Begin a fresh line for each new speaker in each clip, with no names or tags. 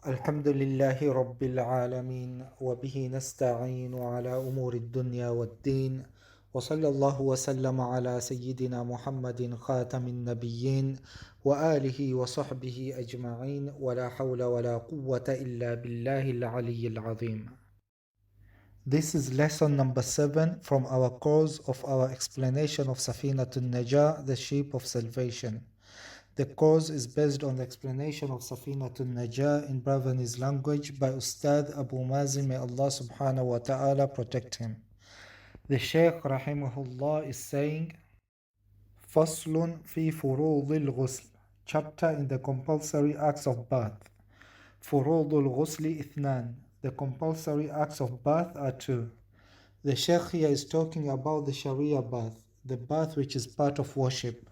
الحمد لله رب العالمين وبه نستعين على أمور الدنيا والدين وصلى الله وسلم على سيدنا محمد خاتم النبيين وآله وصحبه أجمعين ولا حول ولا قوة إلا بالله العلي العظيم. This is lesson number 7 from our course of our explanation of Safinatu Najaa, the ship of salvation. The course is based on the explanation of Safinatu Najaa in Bravanese language by Ustadh Abu Mazin, may Allah subhanahu wa ta'ala protect him. The sheikh Rahimahullah is saying, Faslun fi furudil ghusl, chapter in the compulsory acts of bath. Furudul ghusli ithnan, the compulsory acts of bath are two. The sheikh here is talking about the shari'ah bath, the bath which is part of worship.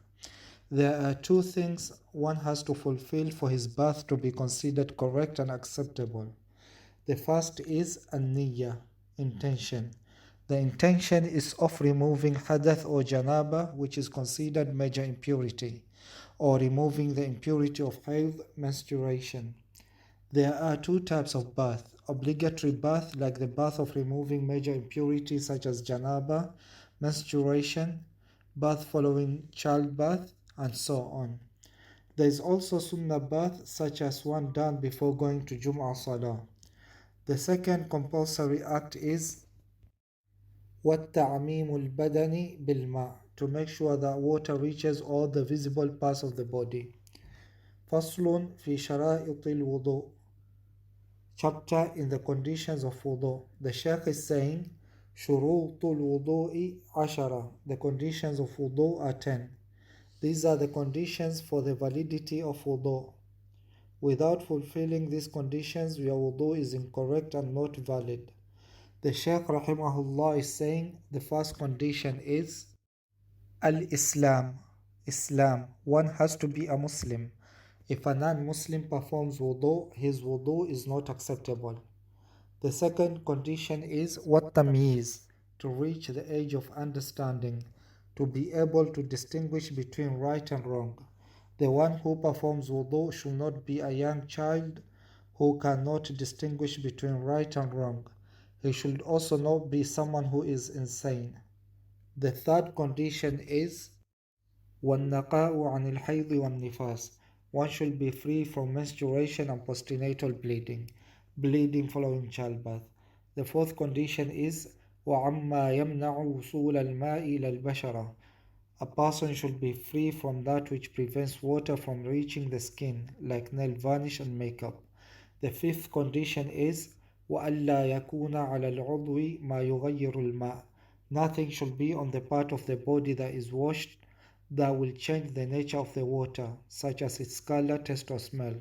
There are two things one has to fulfill for his bath to be considered correct and acceptable. The first is النية, intention. The intention is of removing hadath or janaba, which is considered major impurity, or removing the impurity of heidh, menstruation. There are two types of bath: obligatory bath, like the bath of removing major impurities such as janaba, menstruation, bath following childbirth, and so on. There is also sunnah bath, such as one done before going to Jumuah salah. The second compulsory act is وَالتَّعْمِيمُ الْبَدَنِ بِالْمَاءِ, to make sure that water reaches all the visible parts of the body. فَصْلٌ فِي شَرَائِطِ الْوُضُوءِ, chapter in the conditions of wudu. The sheikh is saying شُرُوطُ الْوُضُوءِ عَشَرَةً, the conditions of wudu are 10. These are the conditions for the validity of wudu. Without fulfilling these conditions, your wudu is incorrect and not valid. The Shaykh Rahimahullah is saying the first condition is Al-Islam. Islam. One has to be a Muslim. If a non-Muslim performs wudu, his wudu is not acceptable. The second condition is Wat-Tamyiz, to reach the age of understanding, to be able to distinguish between right and wrong. The one who performs wudu should not be a young child who cannot distinguish between right and wrong. He should also not be someone who is insane. The third condition is وَالنَّقَاءُ عَنِ الْحَيْضِ وَالنِّفَاسِ. One should be free from menstruation and postnatal bleeding following childbirth. The fourth condition is وَعَمَّا يَمْنَعُ وُصُولَ الْمَاءِ إِلَى الْبَشَرَةِ. A person should be free from that which prevents water from reaching the skin, like nail varnish and makeup. The fifth condition is وَأَلَّا يَكُونَ عَلَى الْعُضْوِ مَا يُغَيِّرُ الْمَاءِ. Nothing should be on the part of the body that is washed that will change the nature of the water, such as its color, taste, or smell.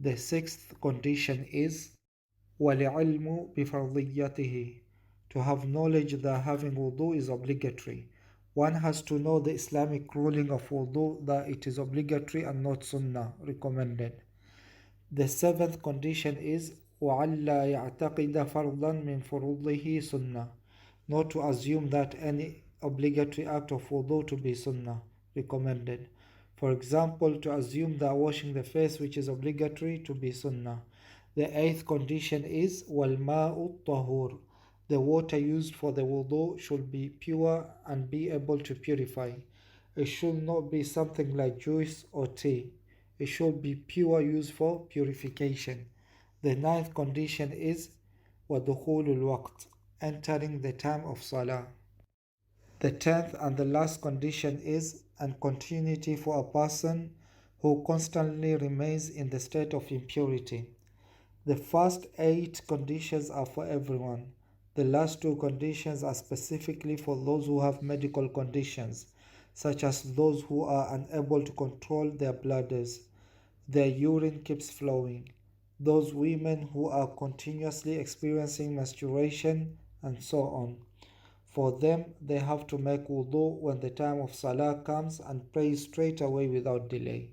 The sixth condition is وَالْعِلْمُ بِفَرْضِيَّتِهِ, to have knowledge that having wudu is obligatory. One has to know the Islamic ruling of wudu, that it is obligatory and not sunnah, recommended. The seventh condition is وَعَلَّا يَعْتَقِدَ فَرْضًا مِنْ فُرُوضِهِ sunnah, not to assume that any obligatory act of wudu to be sunnah, recommended. For example, to assume that washing the face, which is obligatory, to be sunnah. The eighth condition is وَالْمَاءُ الطَّهُورُ, the water used for the wudu should be pure and be able to purify. It should not be something like juice or tea. It should be pure use for purification. The ninth condition is وَدُخُولُ الْوَقْتِ, entering the time of salah. The 10th and the last condition is and continuity for a person who constantly remains in the state of impurity. The first 8 conditions are for everyone. The last 2 conditions are specifically for those who have medical conditions, such as those who are unable to control their bladders, their urine keeps flowing, those women who are continuously experiencing menstruation, and so on. For them, they have to make wudu when the time of salah comes and pray straight away without delay.